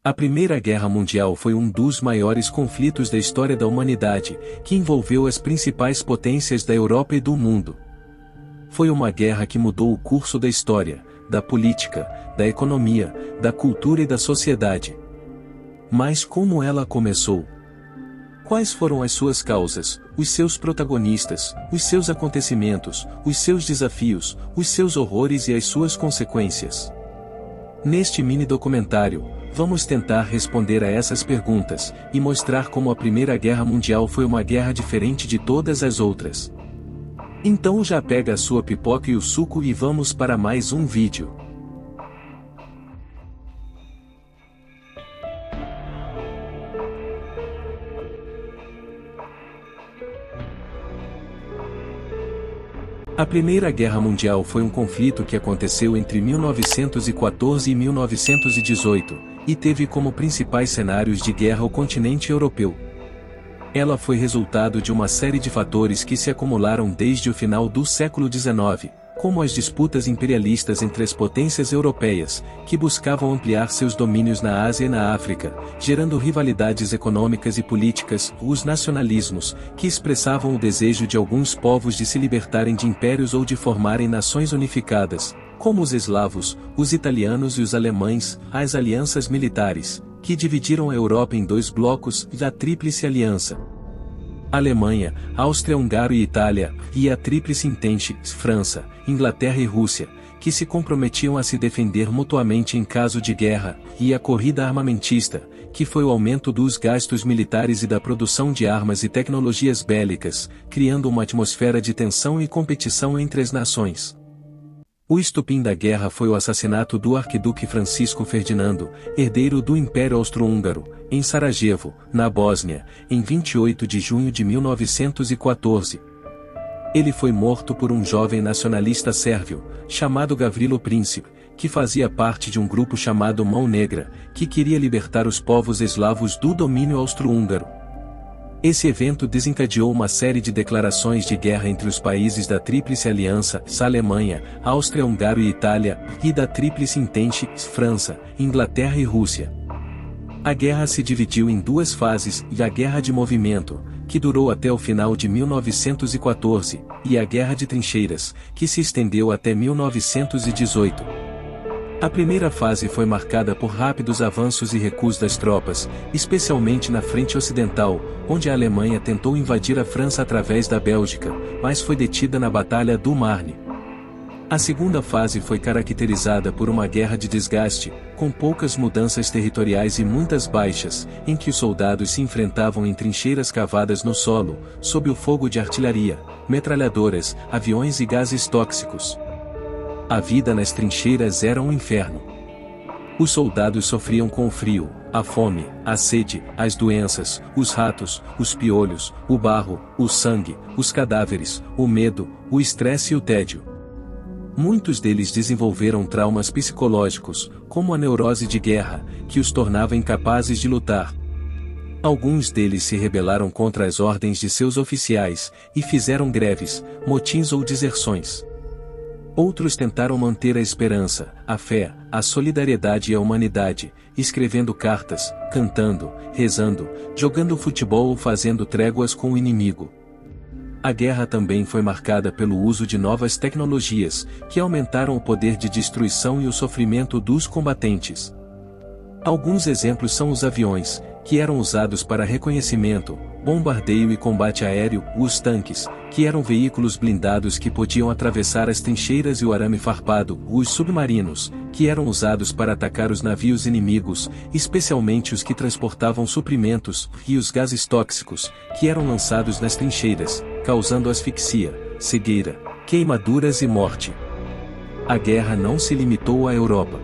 A Primeira Guerra Mundial foi um dos maiores conflitos da história da humanidade, que envolveu as principais potências da Europa e do mundo. Foi uma guerra que mudou o curso da história, da política, da economia, da cultura e da sociedade. Mas como ela começou? Quais foram as suas causas, os seus protagonistas, os seus acontecimentos, os seus desafios, os seus horrores e as suas consequências? Neste mini documentário, vamos tentar responder a essas perguntas, e mostrar como a Primeira Guerra Mundial foi uma guerra diferente de todas as outras. Então já pega a sua pipoca e o suco e vamos para mais um vídeo. A Primeira Guerra Mundial foi um conflito que aconteceu entre 1914 e 1918, e teve como principais cenários de guerra o continente europeu. Ela foi resultado de uma série de fatores que se acumularam desde o final do século XIX, como as disputas imperialistas entre as potências europeias, que buscavam ampliar seus domínios na Ásia e na África, gerando rivalidades econômicas e políticas, os nacionalismos, que expressavam o desejo de alguns povos de se libertarem de impérios ou de formarem nações unificadas, como os eslavos, os italianos e os alemães, as alianças militares, que dividiram a Europa em dois blocos, a Tríplice Aliança. Alemanha, Áustria-Hungria e Itália, e a Tríplice Entente, França, Inglaterra e Rússia, que se comprometiam a se defender mutuamente em caso de guerra, e a corrida armamentista, que foi o aumento dos gastos militares e da produção de armas e tecnologias bélicas, criando uma atmosfera de tensão e competição entre as nações. O estopim da guerra foi o assassinato do arquiduque Francisco Ferdinando, herdeiro do Império Austro-Húngaro, em Sarajevo, na Bósnia, em 28 de junho de 1914. Ele foi morto por um jovem nacionalista sérvio, chamado Gavrilo Princip, que fazia parte de um grupo chamado Mão Negra, que queria libertar os povos eslavos do domínio austro-húngaro. Esse evento desencadeou uma série de declarações de guerra entre os países da Tríplice Aliança, Alemanha, Áustria-Hungria e Itália, e da Tríplice Entente, França, Inglaterra e Rússia. A guerra se dividiu em duas fases, a Guerra de Movimento, que durou até o final de 1914, e a Guerra de Trincheiras, que se estendeu até 1918. A primeira fase foi marcada por rápidos avanços e recuos das tropas, especialmente na frente ocidental, onde a Alemanha tentou invadir a França através da Bélgica, mas foi detida na Batalha do Marne. A segunda fase foi caracterizada por uma guerra de desgaste, com poucas mudanças territoriais e muitas baixas, em que os soldados se enfrentavam em trincheiras cavadas no solo, sob o fogo de artilharia, metralhadoras, aviões e gases tóxicos. A vida nas trincheiras era um inferno. Os soldados sofriam com o frio, a fome, a sede, as doenças, os ratos, os piolhos, o barro, o sangue, os cadáveres, o medo, o estresse e o tédio. Muitos deles desenvolveram traumas psicológicos, como a neurose de guerra, que os tornava incapazes de lutar. Alguns deles se rebelaram contra as ordens de seus oficiais, e fizeram greves, motins ou deserções. Outros tentaram manter a esperança, a fé, a solidariedade e a humanidade, escrevendo cartas, cantando, rezando, jogando futebol ou fazendo tréguas com o inimigo. A guerra também foi marcada pelo uso de novas tecnologias, que aumentaram o poder de destruição e o sofrimento dos combatentes. Alguns exemplos são os aviões, que eram usados para reconhecimento, bombardeio e combate aéreo, os tanques, que eram veículos blindados que podiam atravessar as trincheiras e o arame farpado, os submarinos, que eram usados para atacar os navios inimigos, especialmente os que transportavam suprimentos, e os gases tóxicos, que eram lançados nas trincheiras, causando asfixia, cegueira, queimaduras e morte. A guerra não se limitou à Europa.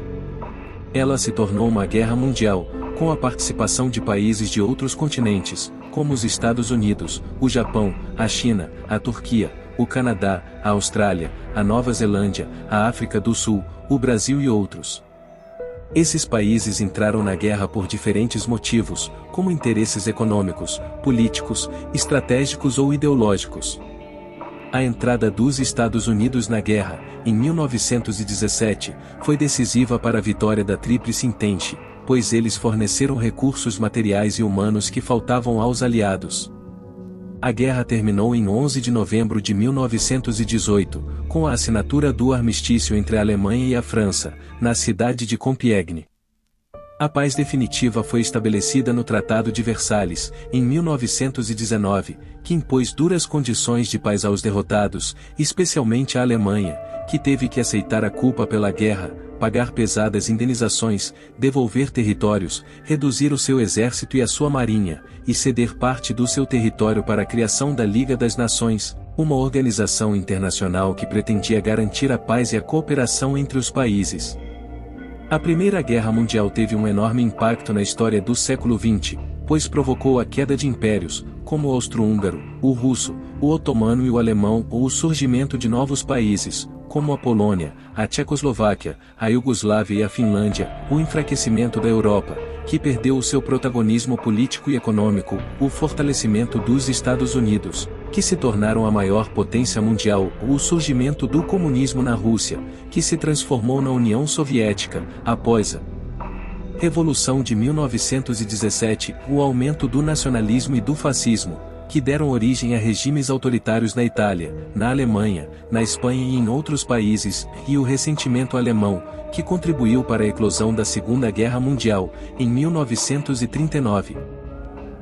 Ela se tornou uma guerra mundial, com a participação de países de outros continentes, como os Estados Unidos, o Japão, a China, a Turquia, o Canadá, a Austrália, a Nova Zelândia, a África do Sul, o Brasil e outros. Esses países entraram na guerra por diferentes motivos, como interesses econômicos, políticos, estratégicos ou ideológicos. A entrada dos Estados Unidos na guerra, em 1917, foi decisiva para a vitória da Tríplice Entente, pois eles forneceram recursos materiais e humanos que faltavam aos aliados. A guerra terminou em 11 de novembro de 1918, com a assinatura do armistício entre a Alemanha e a França, na cidade de Compiègne. A paz definitiva foi estabelecida no Tratado de Versalhes, em 1919, que impôs duras condições de paz aos derrotados, especialmente a Alemanha, que teve que aceitar a culpa pela guerra, pagar pesadas indenizações, devolver territórios, reduzir o seu exército e a sua marinha, e ceder parte do seu território para a criação da Liga das Nações, uma organização internacional que pretendia garantir a paz e a cooperação entre os países. A Primeira Guerra Mundial teve um enorme impacto na história do século XX, pois provocou a queda de impérios, como o austro-húngaro, o russo, o otomano e o alemão, ou o surgimento de novos países, como a Polônia, a Tchecoslováquia, a Iugoslávia e a Finlândia, o enfraquecimento da Europa, que perdeu o seu protagonismo político e econômico, o fortalecimento dos Estados Unidos, que se tornaram a maior potência mundial, o surgimento do comunismo na Rússia, que se transformou na União Soviética, após a Revolução de 1917, o aumento do nacionalismo e do fascismo, que deram origem a regimes autoritários na Itália, na Alemanha, na Espanha e em outros países, e o ressentimento alemão, que contribuiu para a eclosão da Segunda Guerra Mundial, em 1939.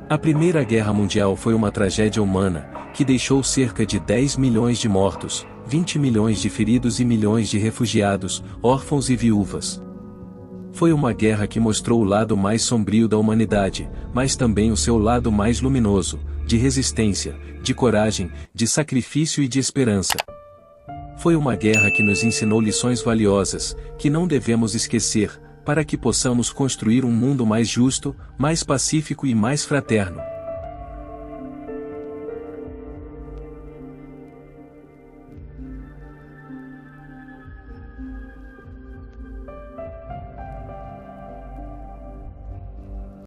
A Primeira Guerra Mundial foi uma tragédia humana, que deixou cerca de 10 milhões de mortos, 20 milhões de feridos e milhões de refugiados, órfãos e viúvas. Foi uma guerra que mostrou o lado mais sombrio da humanidade, mas também o seu lado mais luminoso, de resistência, de coragem, de sacrifício e de esperança. Foi uma guerra que nos ensinou lições valiosas, que não devemos esquecer, para que possamos construir um mundo mais justo, mais pacífico e mais fraterno.